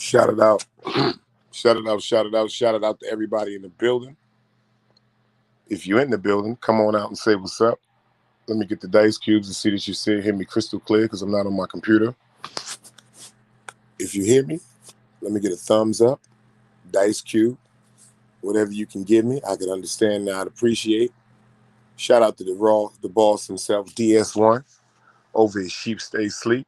Shout it out. Shout it out, shout it out, shout it out to everybody in the building. If you're in the building, come on out and say what's up. Let me get the dice cubes and see that you hear me crystal clear because I'm not on my computer. If you hear me, let me get a thumbs up, dice cube, whatever you can give me. I can understand and I'd appreciate. Shout out to the boss himself, DS1, over his Sheep Stay Sleep.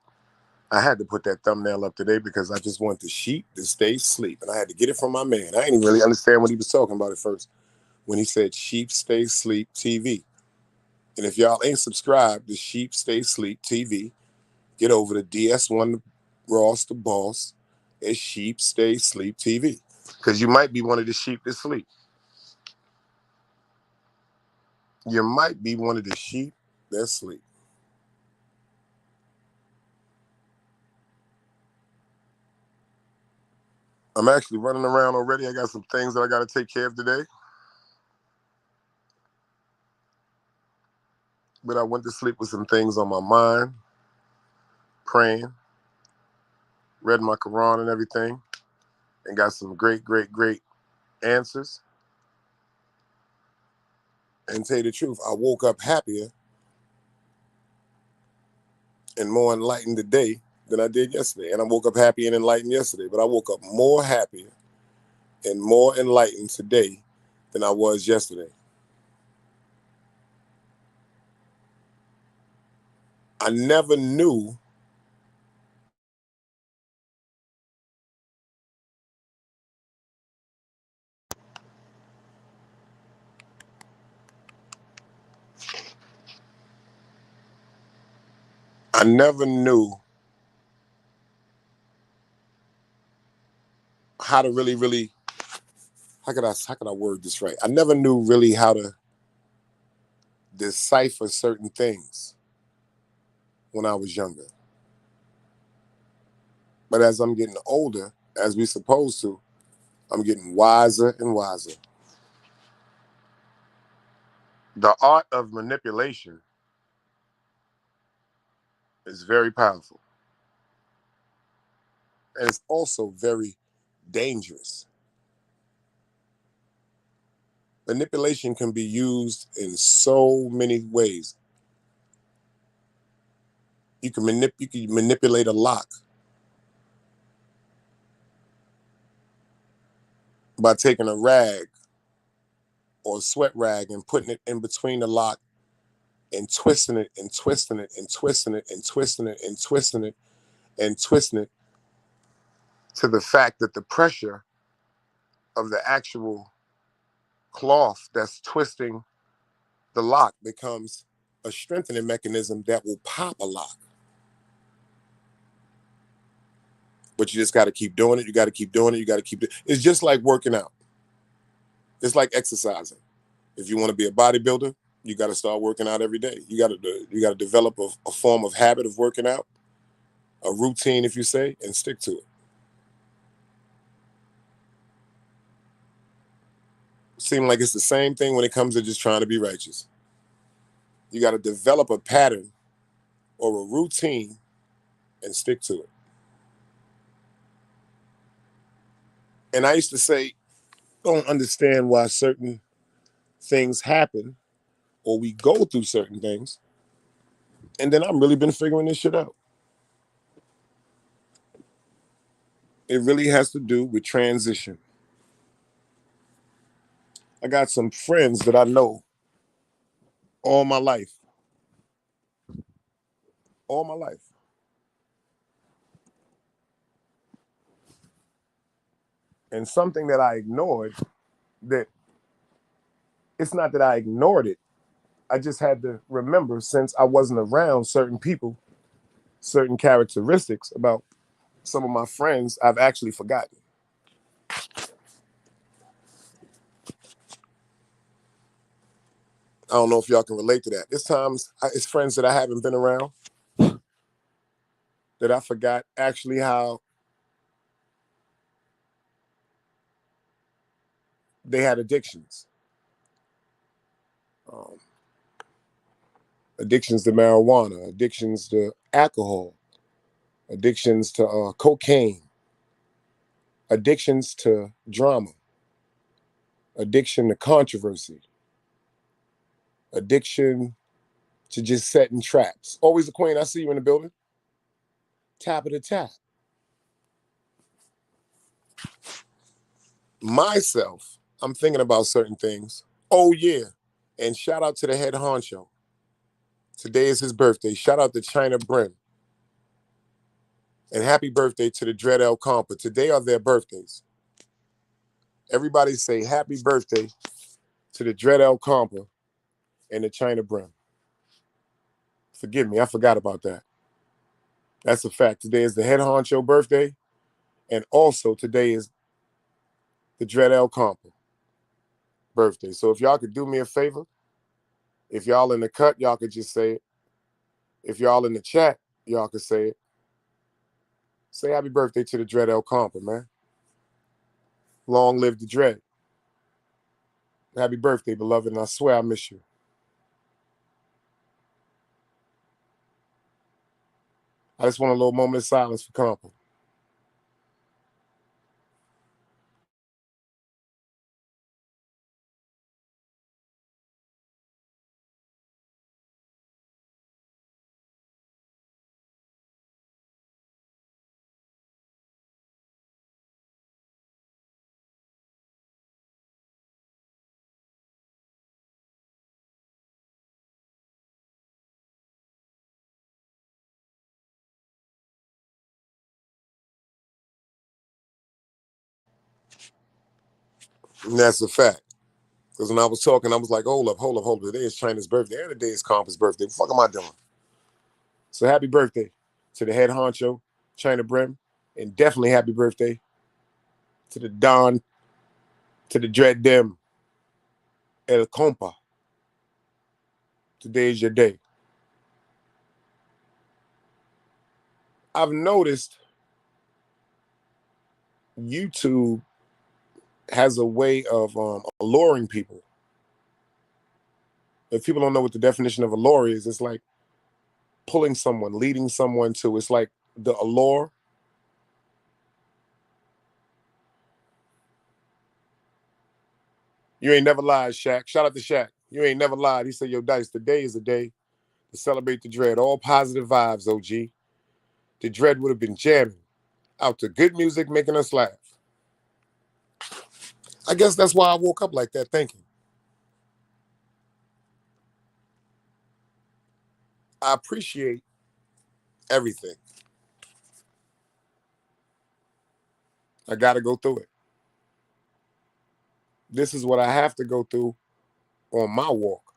I had to put that thumbnail up today because I just want the sheep to stay asleep. And I had to get it from my man. I didn't really understand what he was talking about at first when he said Sheep Stay Sleep TV. And if y'all ain't subscribed to Sheep Stay Sleep TV, get over to DS1 Ross the Boss at Sheep Stay Sleep TV. Because you might be one of the sheep that sleep. You might be one of the sheep that sleep. I'm actually running around already. I got some things that I got to take care of today. But I went to sleep with some things on my mind, praying, read my Quran and everything, and got some great, great, great answers. And tell you the truth, I woke up happier and more enlightened today than I did yesterday. And I woke up happy and enlightened yesterday, but I woke up more happier and more enlightened today than I was yesterday. I never knew I never knew how to really how could I word this right? I never knew really how to decipher certain things when I was younger. But as I'm getting older, as we supposed to, I'm getting wiser and wiser. The art of manipulation is very powerful. And it's also very dangerous. Manipulation can be used in so many ways. You can manipulate a lock by taking a rag or a sweat rag and putting it in between the lock and twisting it and twisting it and twisting it and twisting it and twisting it and twisting it to the fact that the pressure of the actual cloth that's twisting the lock becomes a strengthening mechanism that will pop a lock. But you just got to keep doing it. You got to keep doing it. You got to keep it. It's just like working out. It's like exercising. If you want to be a bodybuilder, you got to start working out every day. You got to develop a form of habit of working out, a routine, if you say, and stick to it. Seem like it's the same thing when it comes to just trying to be righteous. You got to develop a pattern or a routine and stick to it. And I used to say, don't understand why certain things happen or we go through certain things. And then I've really been figuring this shit out. It really has to do with transition. I got some friends that I know all my life. All my life. And something that I ignored, that it's not that I ignored it. I just had to remember, since I wasn't around certain people, certain characteristics about some of my friends, I've actually forgotten. I don't know if y'all can relate to that. It's times, it's friends that I haven't been around that I forgot actually how they had addictions. Um, Addictions to marijuana, addictions to alcohol, addictions to cocaine, addictions to drama, addiction to controversy, addiction to just setting traps. Always a queen. I see you in the building. Tap of the tap. Myself, I'm thinking about certain things. Oh, yeah. And shout out to the head honcho. Today is his birthday. Shout out to China Brim. And happy birthday to the Dread El Compa. Today are their birthdays. Everybody say happy birthday to the Dread El Compa and the China Brim. Forgive me, I forgot about that. That's a fact. Today is the head honcho birthday. And also today is the Dread El Compa birthday. So if y'all could do me a favor, if y'all in the cut, y'all could just say it. If y'all in the chat, y'all could say it. Say happy birthday to the Dread El Compa, man. Long live the Dread. Happy birthday, beloved, and I swear I miss you. I just want a little moment of silence for Compa. And that's a fact. Because when I was talking, I was like, hold up. Today is China's birthday, and today is Compa's birthday. What the fuck am I doing? So happy birthday to the head honcho, China Brim, and definitely happy birthday to the Don, to the Dread Dem, El Compa. Today is your day. I've noticed YouTube has a way of alluring people. If people don't know what the definition of allure is, it's like pulling someone, leading someone to. It's like the allure. You ain't never lied, Shaq. Shout out to Shaq. You ain't never lied. He said, yo, Dice, today is a day to celebrate the Dread. All positive vibes, OG. The Dread would have been jamming out to good music, making us laugh. I guess that's why I woke up like that thinking. I appreciate everything. I got to go through it. This is what I have to go through on my walk.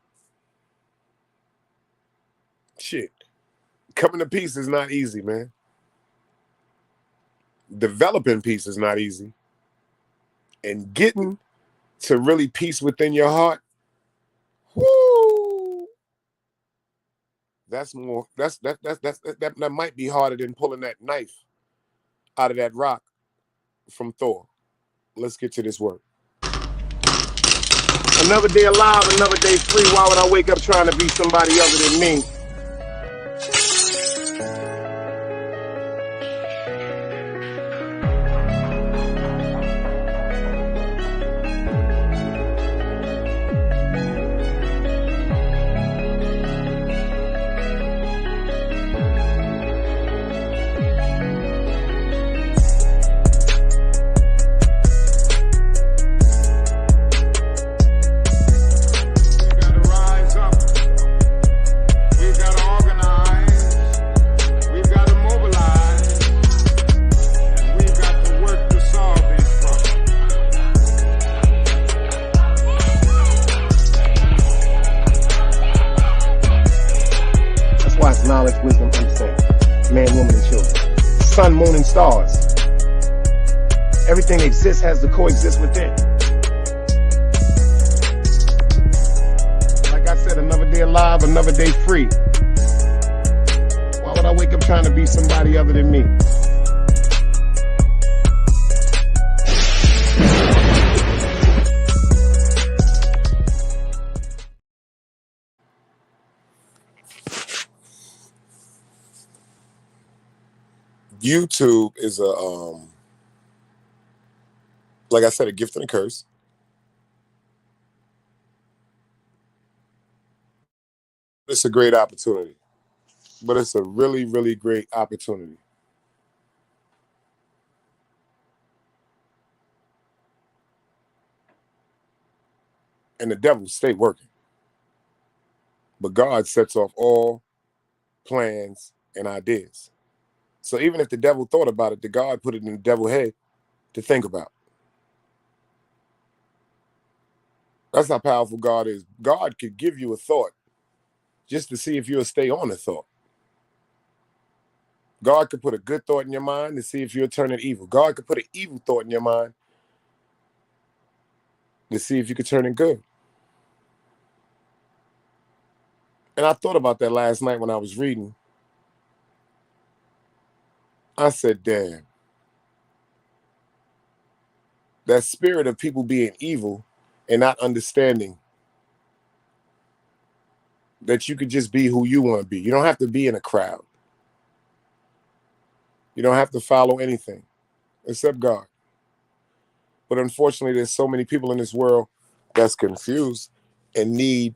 Shit. Coming to peace is not easy, man. Developing peace is not easy. And getting to really peace within your heart, whoo, that might be harder than pulling that knife out of that rock from Thor. Let's get to this work. Another day alive, another day free. Why would I wake up trying to be somebody other than me? Knowledge, wisdom, understanding. Man, woman, and children. Sun, moon, and stars. Everything exists, has to coexist within. Like I said, another day alive, another day free. Why would I wake up trying to be somebody other than me? YouTube is like I said, a gift and a curse. It's a great opportunity, but it's a really, really great opportunity. And the devil stay working. But God sets off all plans and ideas. So even if the devil thought about it, the God put it in the devil's head to think about. That's how powerful God is. God could give you a thought just to see if you'll stay on the thought. God could put a good thought in your mind to see if you'll turn it evil. God could put an evil thought in your mind to see if you could turn it good. And I thought about that last night when I was reading. I said, damn, that spirit of people being evil and not understanding that you could just be who you want to be. You don't have to be in a crowd. You don't have to follow anything except God. But unfortunately, there's so many people in this world that's confused and need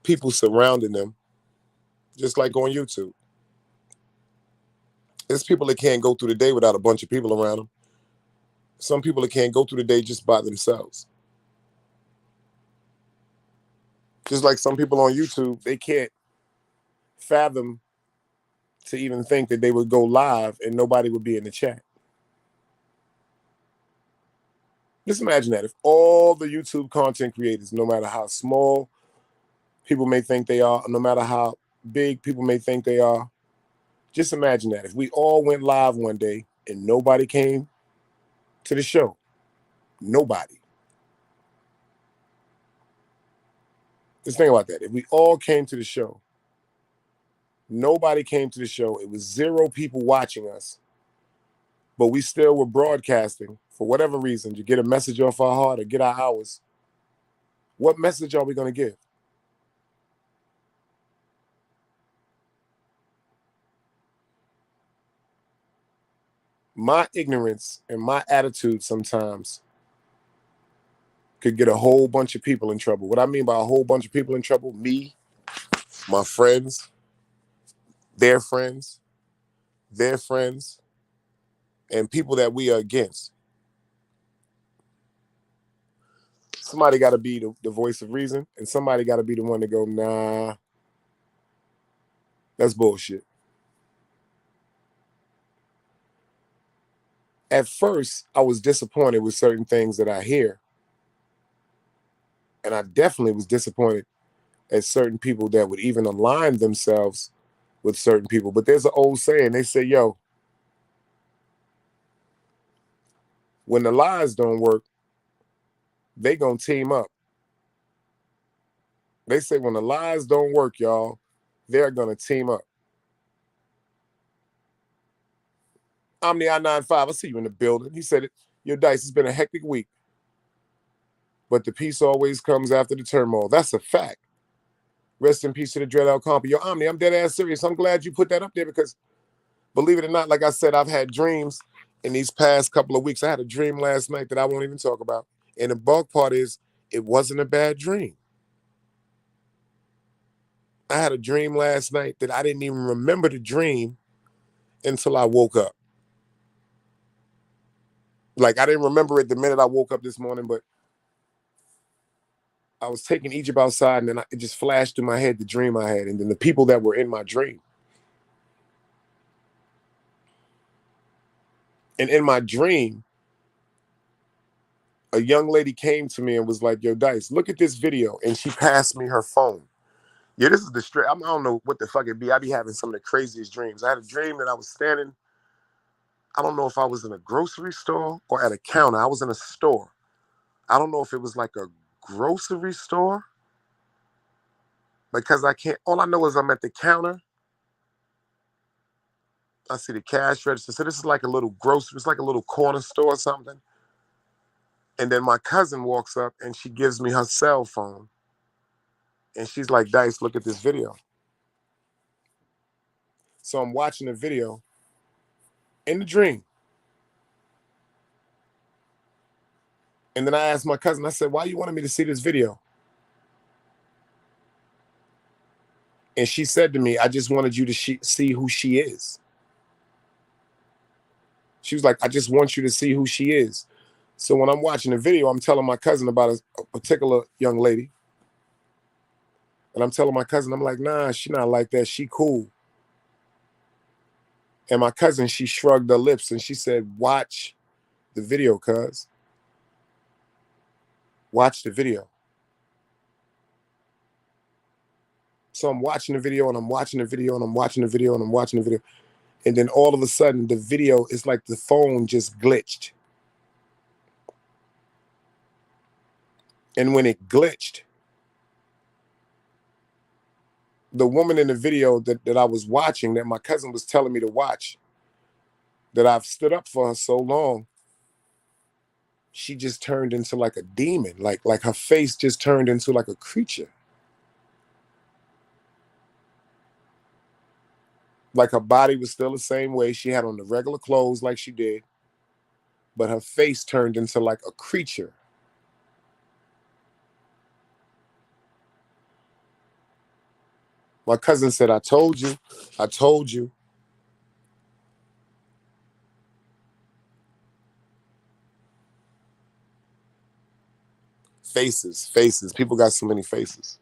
people surrounding them, just like on YouTube. There's people that can't go through the day without a bunch of people around them. Some people that can't go through the day just by themselves. Just like some people on YouTube, they can't fathom to even think that they would go live and nobody would be in the chat. Just imagine that if all the YouTube content creators, no matter how small people may think they are, no matter how big people may think they are, just imagine that if we all went live one day and nobody came to the show, nobody. Just think about that. If we all came to the show, nobody came to the show, it was 0 people watching us, but we still were broadcasting for whatever reason to get a message off our heart or get our hours, what message are we going to give? My ignorance and my attitude sometimes could get a whole bunch of people in trouble. What I mean by a whole bunch of people in trouble, me, my friends, their friends, their friends, and people that we are against. Somebody got to be the voice of reason, and somebody got to be the one to go, nah, that's bullshit. At first, I was disappointed with certain things that I hear. And I definitely was disappointed at certain people that would even align themselves with certain people. But there's an old saying, they say, yo, when the lies don't work, they gonna team up. They say when the lies don't work, y'all, they're gonna team up. I'm the I-95. I see you in the building. He said it. Yo, Dice, it's been a hectic week. But the peace always comes after the turmoil. That's a fact. Rest in peace to the Dread Al Compa. Yo, Omni, I'm dead ass serious. I'm glad you put that up there because, believe it or not, like I said, I've had dreams in these past couple of weeks. I had a dream last night that I won't even talk about. And the bulk part is, it wasn't a bad dream. I had a dream last night that I didn't even remember the dream until I woke up. Like, I didn't remember it the minute I woke up this morning, but I was taking Egypt outside, and then it just flashed in my head the dream I had, and then the people that were in my dream. And in my dream, a young lady came to me and was like, yo, Dice, look at this video. And she passed me her phone. Yeah, this is the straight. I don't know what the fuck it be. I be having some of the craziest dreams. I had a dream that I was standing, I don't know if I was in a grocery store or at a counter. I was in a store. I don't know if it was like a grocery store because I can't, all I know is I'm at the counter. I see the cash register. So this is like a little grocery, it's like a little corner store or something. And then my cousin walks up and she gives me her cell phone. And she's like, Dice, look at this video. So I'm watching the video in the dream. And then I asked my cousin, I said, why you wanted me to see this video? And she said to me, I just wanted you to see who she is. She was like, I just want you to see who she is. So when I'm watching the video, I'm telling my cousin about a particular young lady. And I'm telling my cousin, I'm like, nah, she not like that. She cool. And my cousin, she shrugged her lips and she said, watch the video, cuz. Watch the video. So I'm watching the video and I'm watching the video and I'm watching the video and I'm watching the video. And then all of a sudden, the video is like the phone just glitched. And when it glitched, the woman in the video that I was watching, that my cousin was telling me to watch, that I've stood up for her so long, she just turned into like a demon. Like her face just turned into like a creature. Like her body was still the same way. She had on the regular clothes like she did, but her face turned into like a creature. My cousin said, I told you, I told you. Faces, faces. People got so many faces.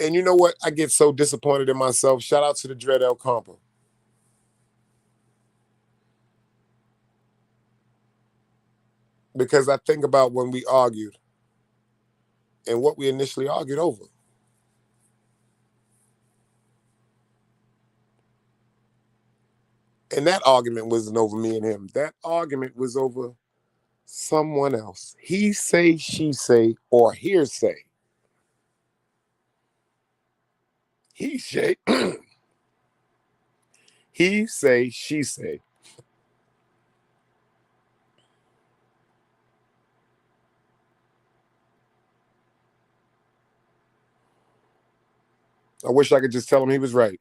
And you know what? I get so disappointed in myself. Shout out to the Dread El Compa. Because I think about when we argued and what we initially argued over. And that argument wasn't over me and him. That argument was over someone else. He say, she say, or hearsay. He say, he say, she say. I wish I could just tell him he was right.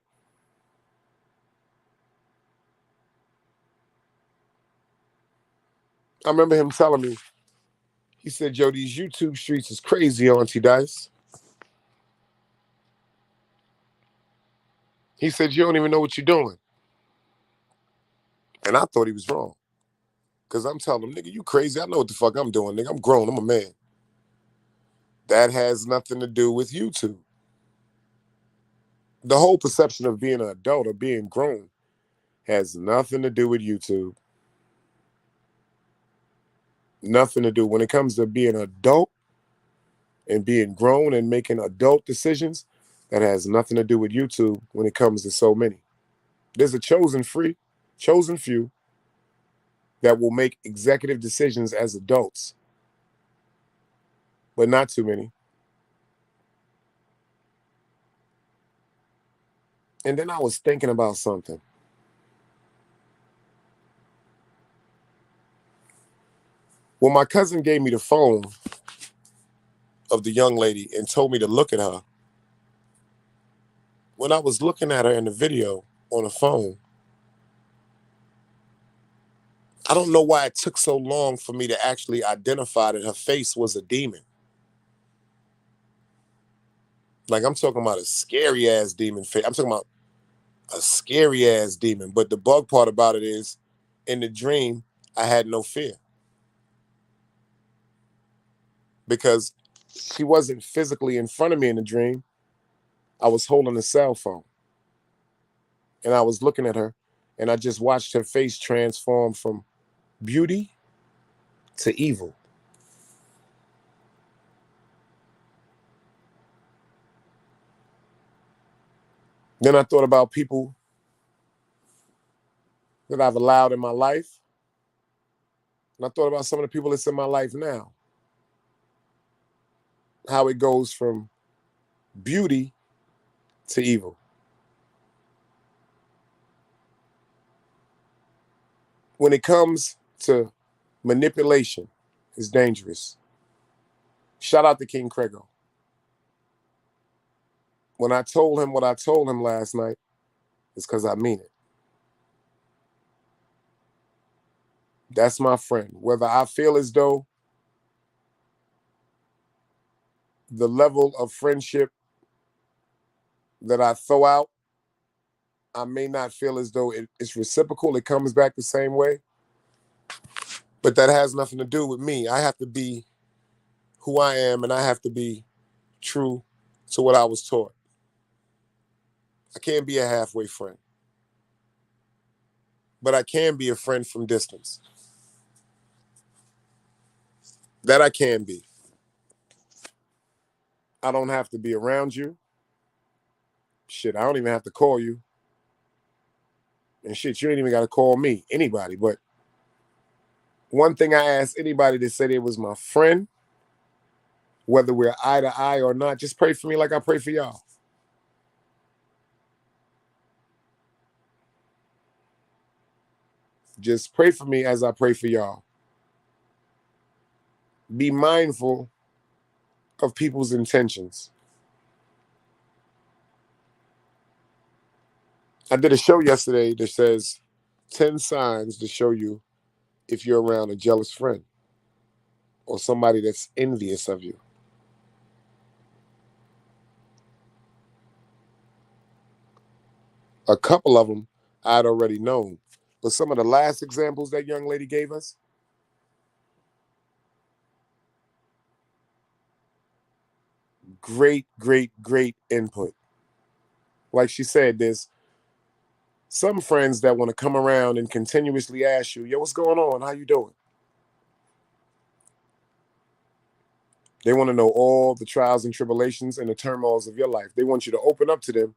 I remember him telling me, he said, yo, these YouTube streets is crazy, Auntie Dice. He said, you don't even know what you're doing. And I thought he was wrong. Because I'm telling him, nigga, you crazy. I know what the fuck I'm doing, nigga. I'm grown. I'm a man. That has nothing to do with YouTube. The whole perception of being an adult or being grown has nothing to do with YouTube. Nothing to do. When it comes to being an adult and being grown and making adult decisions, that has nothing to do with YouTube when it comes to so many. There's a chosen few that will make executive decisions as adults, but not too many. And then I was thinking about something. When my cousin gave me the phone of the young lady and told me to look at her, when I was looking at her in the video on the phone, I don't know why it took so long for me to actually identify that her face was a demon. Like, I'm talking about a scary ass demon face. I'm talking about a scary ass demon. But the bug part about it is, in the dream, I had no fear. Because she wasn't physically in front of me in the dream. I was holding a cell phone. And I was looking at her, and I just watched her face transform from beauty to evil. Then I thought about people that I've allowed in my life. And I thought about some of the people that's in my life now. How it goes from beauty to evil. When it comes to manipulation, it's dangerous. Shout out to King Crego. When I told him what I told him last night, it's because I mean it. That's my friend. Whether I feel as though the level of friendship that I throw out, I may not feel as though it's reciprocal. It comes back the same way. But that has nothing to do with me. I have to be who I am, and I have to be true to what I was taught. I can't be a halfway friend. But I can be a friend from distance. That I can be. I don't have to be around you. Shit, I don't even have to call you. And shit, you ain't even got to call me, anybody. But one thing I ask anybody that said it was my friend, whether we're eye to eye or not, just pray for me like I pray for y'all. Just pray for me as I pray for y'all. Be mindful of people's intentions. I did a show yesterday that says 10 signs to show you if you're around a jealous friend or somebody that's envious of you. A couple of them I'd already known. But some of the last examples that young lady gave us, great, great, great input. Like she said, there's some friends that want to come around and continuously ask you, yo, what's going on? How you doing? They want to know all the trials and tribulations and the turmoils of your life. They want you to open up to them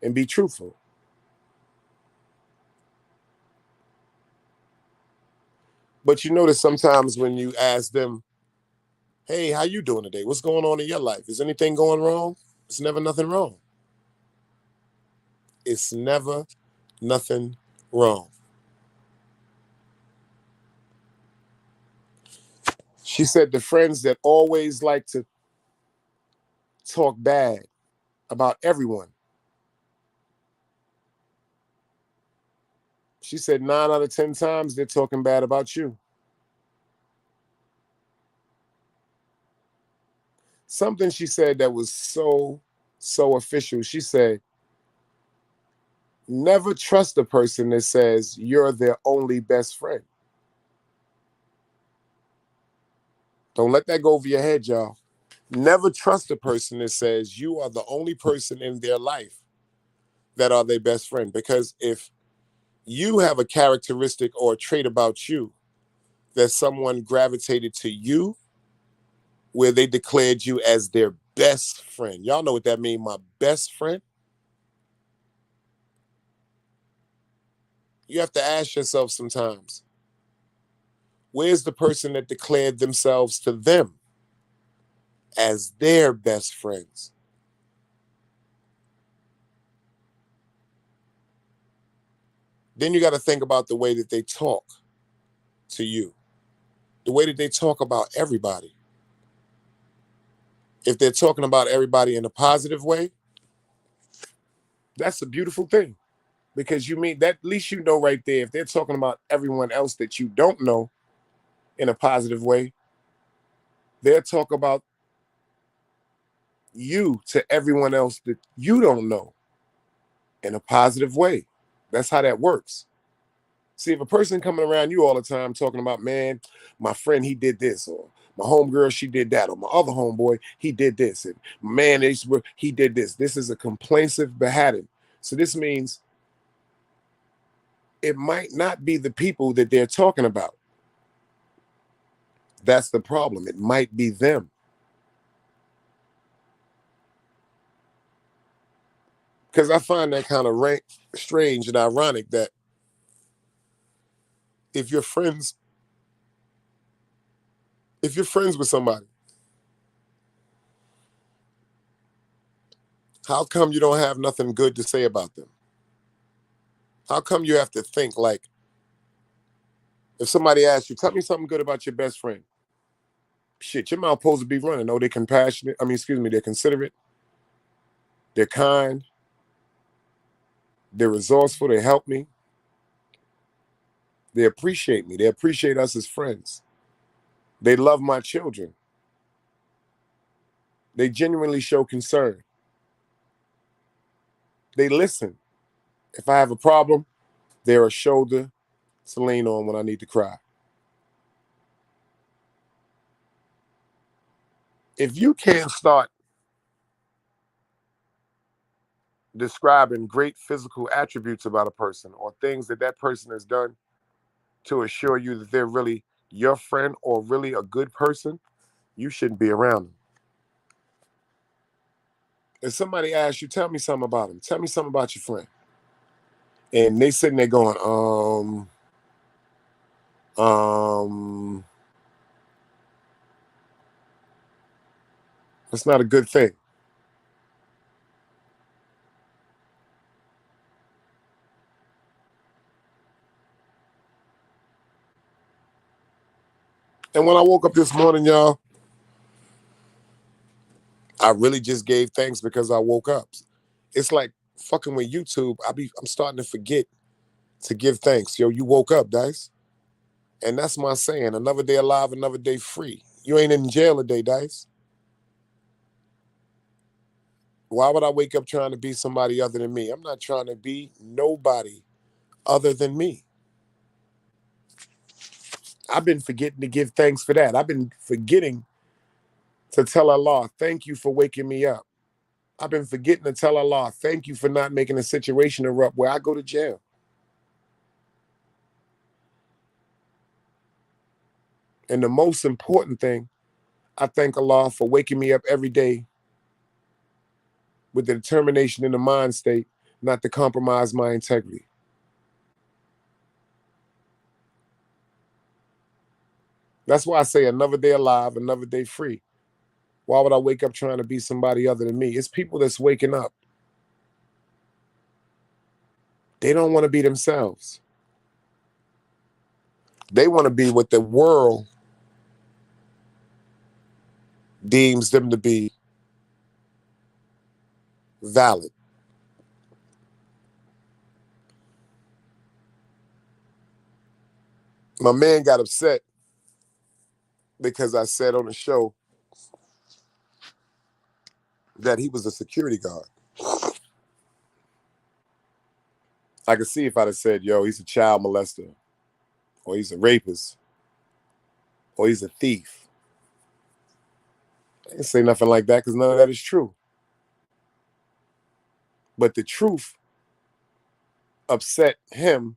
and be truthful. But you notice sometimes when you ask them, hey, how you doing today? What's going on in your life? Is anything going wrong? It's never nothing wrong. It's never nothing wrong. She said the friends that always like to talk bad about everyone. She said 9 out of 10 times they're talking bad about you. Something she said that was so official. She said, never trust a person that says you're their only best friend. Don't let that go over your head, y'all. Never trust a person that says you are the only person in their life that are their best friend. Because if you have a characteristic or a trait about you that someone gravitated to you where they declared you as their best friend. Y'all know what that means, my best friend? You have to ask yourself sometimes, where's the person that declared themselves to them as their best friends? Then you got to think about the way that they talk to you, the way that they talk about everybody. If they're talking about everybody in a positive way, that's a beautiful thing. Because you mean that, at least you know right there, if they're talking about everyone else that you don't know in a positive way, they'll talk about you to everyone else that you don't know in a positive way. That's how that works. See, if a person coming around you all the time talking about, man, my friend, he did this, or my homegirl, she did that, or my other homeboy, he did this, and man, he did this. This is a complainsive behavior. So this means it might not be the people that they're talking about. That's the problem. It might be them. Because I find that kind of strange and ironic that if you're friends with somebody, how come you don't have nothing good to say about them? How come you have to think like, if somebody asks you, tell me something good about your best friend. Shit, your mouth supposed to be running. Oh, they're compassionate. They're considerate. They're kind. They're resourceful. They help me. They appreciate me. They appreciate us as friends. They love my children. They genuinely show concern. They listen. If I have a problem, they're a shoulder to lean on when I need to cry. If you can't start describing great physical attributes about a person or things that that person has done to assure you that they're really your friend or really a good person, you shouldn't be around them. If somebody asks you, tell me something about him, tell me something about your friend, and they sitting there going, that's not a good thing. And when I woke up this morning, y'all, I really just gave thanks because I woke up. It's like fucking with YouTube. I'm starting to forget to give thanks. Yo, you woke up, Dice. And that's my saying. Another day alive, another day free. You ain't in jail today, Dice. Why would I wake up trying to be somebody other than me? I'm not trying to be nobody other than me. I've been forgetting to give thanks for that. I've been forgetting to tell Allah, thank you for waking me up. I've been forgetting to tell Allah, thank you for not making a situation erupt where I go to jail. And the most important thing, I thank Allah for waking me up every day with the determination in the mind state not to compromise my integrity. That's why I say another day alive, another day free. Why would I wake up trying to be somebody other than me? It's people that's waking up. They don't want to be themselves. They want to be what the world deems them to be valid. My man got upset because I said on the show that he was a security guard. I could see if I'd have said, yo, he's a child molester, or he's a rapist, or he's a thief. I didn't say nothing like that because none of that is true. But the truth upset him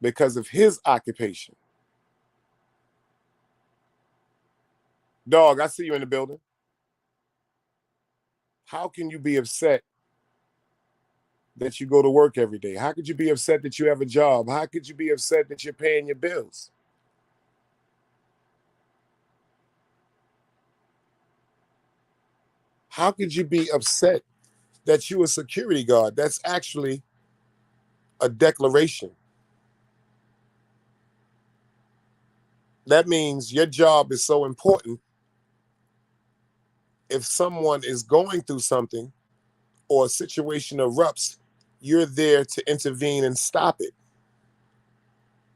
because of his occupation. Dog, I see you in the building. How can you be upset that you go to work every day? How could you be upset that you have a job? How could you be upset that you're paying your bills? How could you be upset that you're a security guard? That's actually a declaration. That means your job is so important. If someone is going through something or a situation erupts, you're there to intervene and stop it.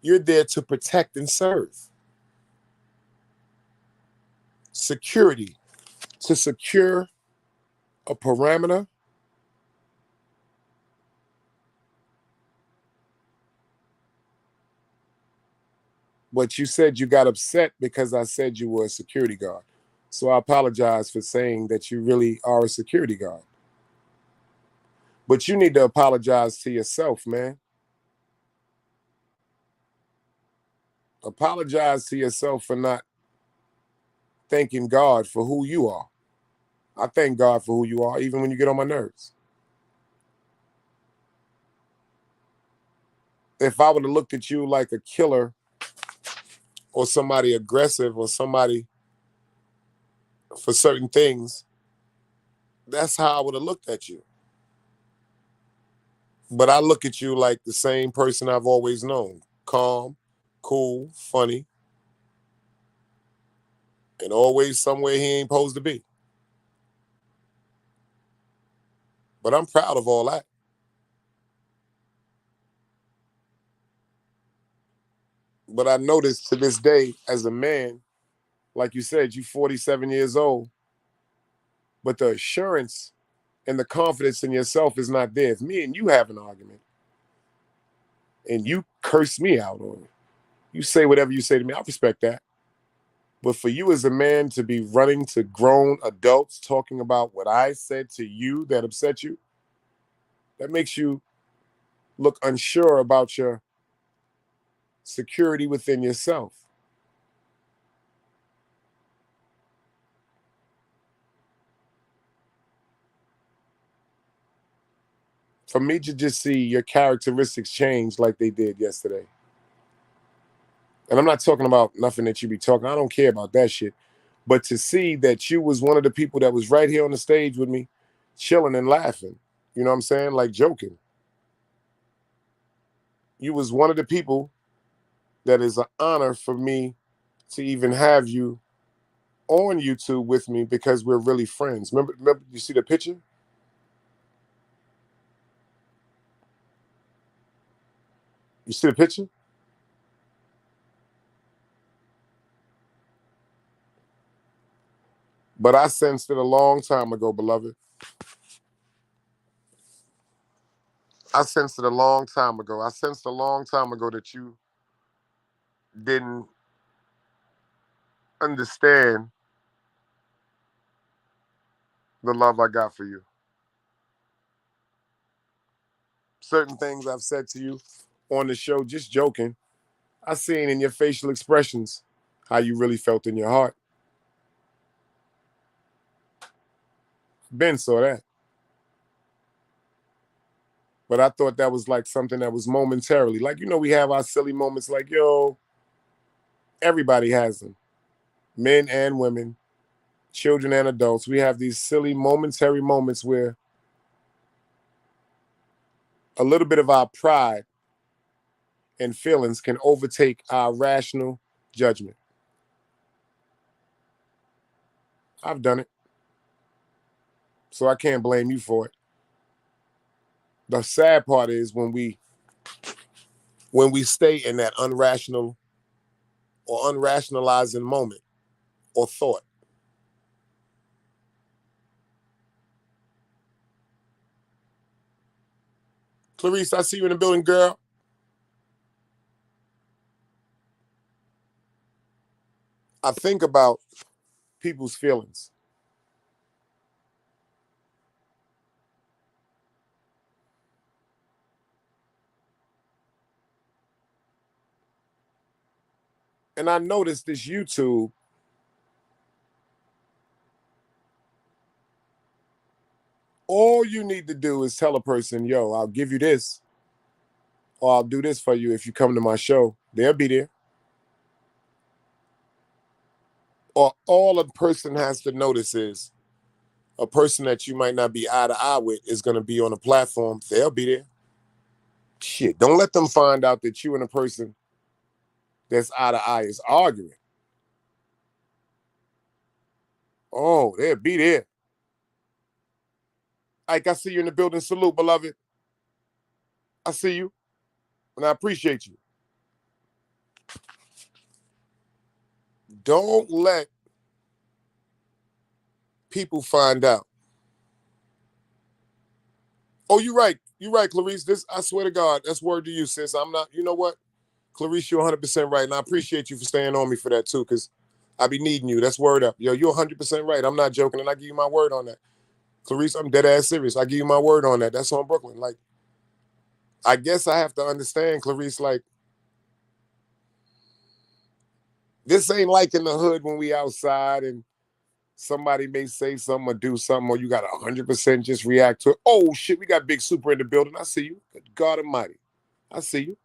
You're there to protect and serve. Security, to secure a parameter. But you said you got upset because I said you were a security guard. So I apologize for saying that you really are a security guard. But you need to apologize to yourself, man. Apologize to yourself for not thanking God for who you are. I thank God for who you are, even when you get on my nerves. If I would have looked at you like a killer or somebody aggressive or somebody for certain things, that's how I would have looked at you. But I look at you like the same person I've always known. Calm, cool, funny, and always somewhere he ain't supposed to be. But I'm proud of all that. But I noticed to this day, as a man, like you said, you 47 years old, but the assurance and the confidence in yourself is not there. If me and you have an argument and you curse me out on it, you say whatever you say to me, I respect that. But for you as a man to be running to grown adults talking about what I said to you that upset you, that makes you look unsure about your security within yourself. For me to just see your characteristics change like they did yesterday. And I'm not talking about nothing that you be talking. I don't care about that shit. But to see that you was one of the people that was right here on the stage with me, chilling and laughing, you know what I'm saying? Like joking. You was one of the people that is an honor for me to even have you on YouTube with me because we're really friends. Remember you see the picture? You see the picture? But I sensed it a long time ago, beloved. I sensed it a long time ago. I sensed a long time ago that you didn't understand the love I got for you. Certain things I've said to you on the show, just joking, I seen in your facial expressions how you really felt in your heart. Ben saw that. But I thought that was like something that was momentarily. Like, you know, we have our silly moments like, yo, everybody has them. Men and women, children and adults. We have these silly momentary moments where a little bit of our pride and feelings can overtake our rational judgment. I've done it. So I can't blame you for it. The sad part is when we stay in that unrational or unrationalizing moment or thought. Clarice, I see you in the building, girl. I think about people's feelings. And I noticed this YouTube, all you need to do is tell a person, yo, I'll give you this, or I'll do this for you if you come to my show. They'll be there. Or all a person has to notice is a person that you might not be eye to eye with is going to be on a platform. They'll be there. Shit, don't let them find out that you and a person that's eye to eye is arguing. Oh, they'll be there. Ike, I see you in the building. Salute, beloved. I see you, and I appreciate you. Don't let people find out. Oh, you're right. You're right, Clarice. This, I swear to God, that's word to you, sis. I'm not, you know what? Clarice, you're 100% right, and I appreciate you for staying on me for that, too, because I be needing you. That's word up. Yo, you're 100% right. I'm not joking, and I give you my word on that. Clarice, I'm dead ass serious. I give you my word on that. That's on Brooklyn. Like, I guess I have to understand, Clarice, like, this ain't like in the hood when we outside and somebody may say something or do something, or you got 100% just react to it. Oh, shit, we got Big Super in the building. I see you. Good God Almighty. I see you.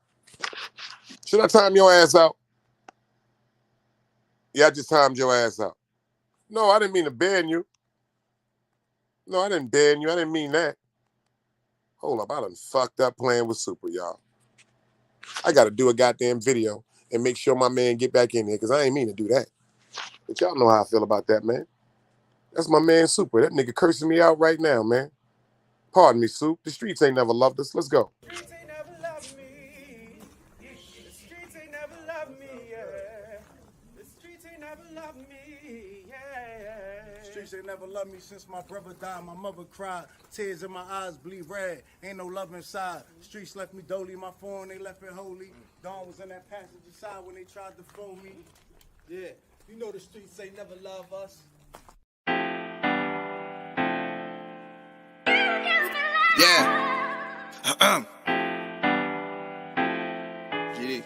Should I time your ass out? Yeah, I just timed your ass out. No, I didn't mean to ban you. No, I didn't ban you. I didn't mean that. Hold up, I done fucked up playing with Super, y'all. I got to do a goddamn video and make sure my man get back in here because I ain't mean to do that. But y'all know how I feel about that, man. That's my man Super. That nigga cursing me out right now, man. Pardon me, Soup. The streets ain't never loved us. Let's go. streets, they never loved me since my brother died. My mother cried, tears in my eyes bleed red. Ain't no love inside. Streets left me dolly, my phone they left it holy. Dawn was in that passenger side when they tried to phone me. Yeah, you know the streets ain't never love us. Yeah. GD.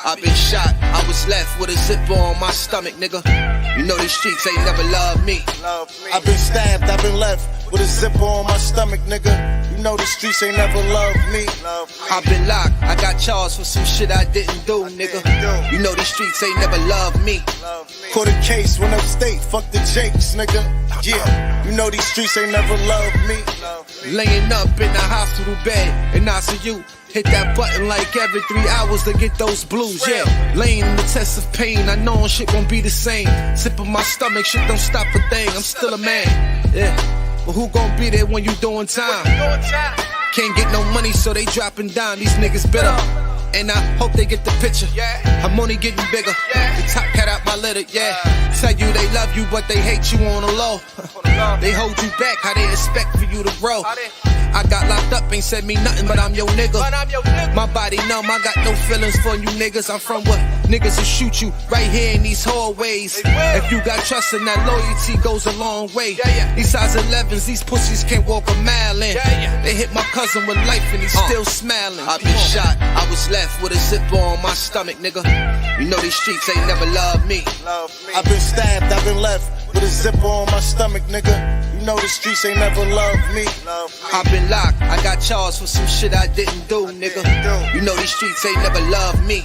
I've been shot, I was left with a zipper on my stomach, nigga. You know these streets ain't never loved me. I've been stabbed, I've been left with a zipper on my stomach, nigga. You know the streets ain't never loved me. I've been locked, I got charged for some shit I didn't do, nigga. You know these streets ain't never loved me. Caught a case, went upstate, fuck the Jakes, nigga. Yeah, you know these streets ain't never loved me. Laying up in the hospital bed in ICU. Hit that button like every 3 hours to get those blues, yeah. Laying in the test of pain, I know shit won't be the same. Sipping my stomach, shit don't stop a thing, I'm still a man, yeah. But who gon' be there when you doing time? Can't get no money, so they dropping down, these niggas bitter. And I hope they get the picture. I'm only getting bigger. The top cat out my litter, yeah. Tell you they love you, but they hate you on the low. They hold you back, how they expect for you to grow. I got locked up, ain't said me nothing, but I'm your nigga. My body numb, I got no feelings for you niggas. I'm from what niggas will shoot you right here in these hallways. If you got trust in that, loyalty goes a long way. These size 11s, these pussies can't walk a mile in. They hit my cousin with life and he's still smiling. I've been shot, I was left with a zipper on my stomach, nigga. You know these streets ain't never loved me. I've been stabbed, I've been left with a zipper on my stomach, nigga. You know the streets ain't never loved me. I've been locked, I got charged for some shit I didn't do, nigga. You know these streets ain't never loved me.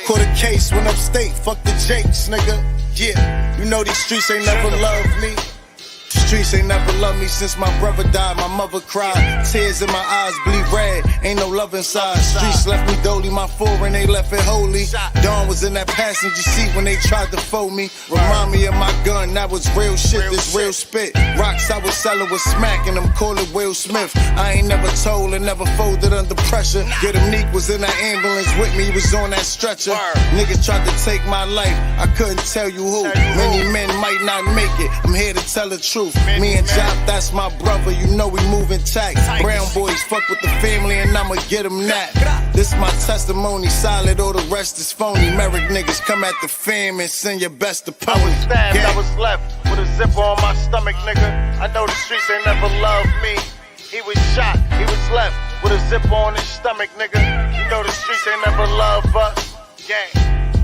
Caught a case, went upstate, fuck the Jakes, nigga. Yeah, you know these streets ain't never loved me. The streets ain't never loved me since my brother died. My mother cried, tears in my eyes bleed red. Ain't no love inside. Streets left me dolly, my foreign they left it holy. Dawn was in that passenger seat when they tried to fold me. Remind me of my gun, that was real shit, this real spit. Rocks I was selling was smacking them, call it Will Smith. I ain't never told and never folded under pressure. Get him Neek was in that ambulance with me, he was on that stretcher. Niggas tried to take my life, I couldn't tell you who. Many men might not make it, I'm here to tell the truth. Me and Jop, that's my brother, you know we moving tight. Brown boys fuck with the family and I'ma get them that. This my testimony, solid, all the rest is phony. Merrick niggas come at the fam and send your best opponent. I was stabbed, I was left with a zipper on my stomach, nigga. I know the streets ain't never loved me. He was shot, he was left with a zipper on his stomach, nigga. You know the streets ain't never loved us. Gang,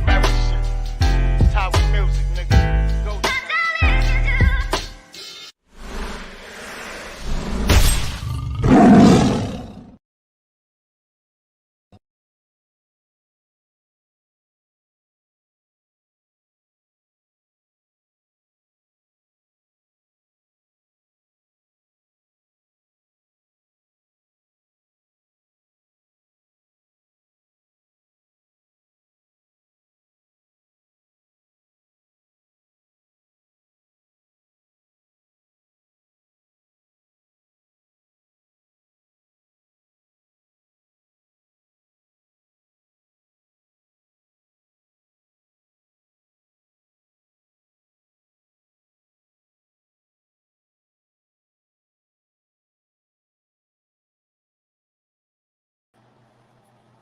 Merrick shit, Tower music.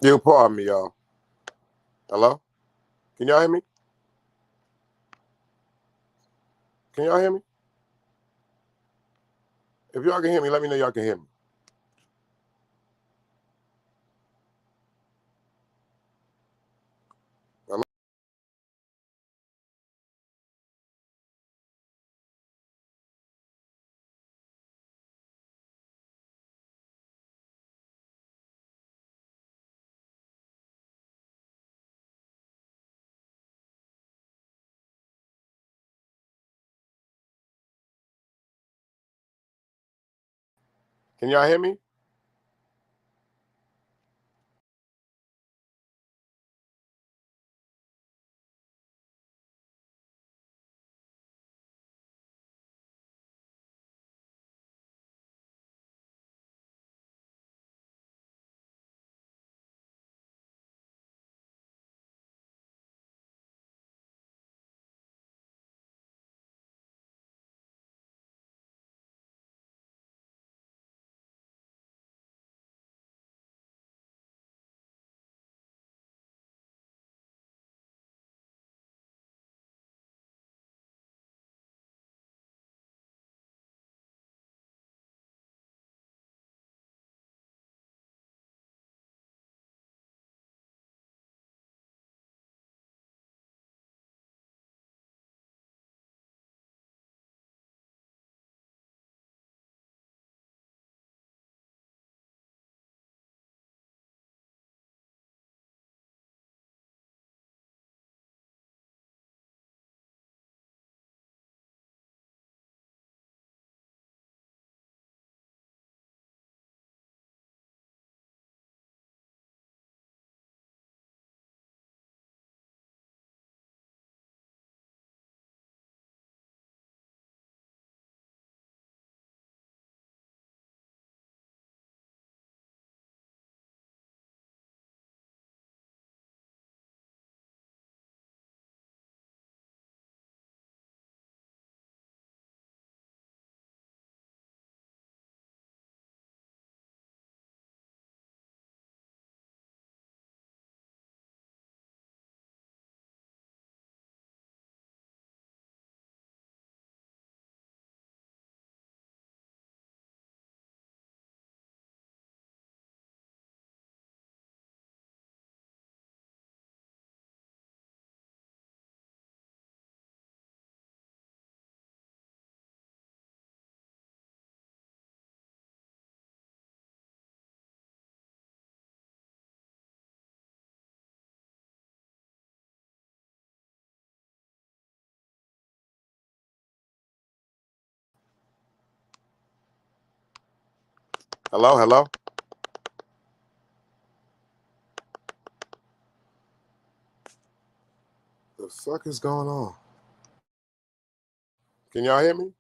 Yo, pardon me, y'all. Hello? Can y'all hear me? Can y'all hear me? If y'all can hear me, let me know y'all can hear me. Can y'all hear me? Hello, hello. The fuck is going on? Can y'all hear me?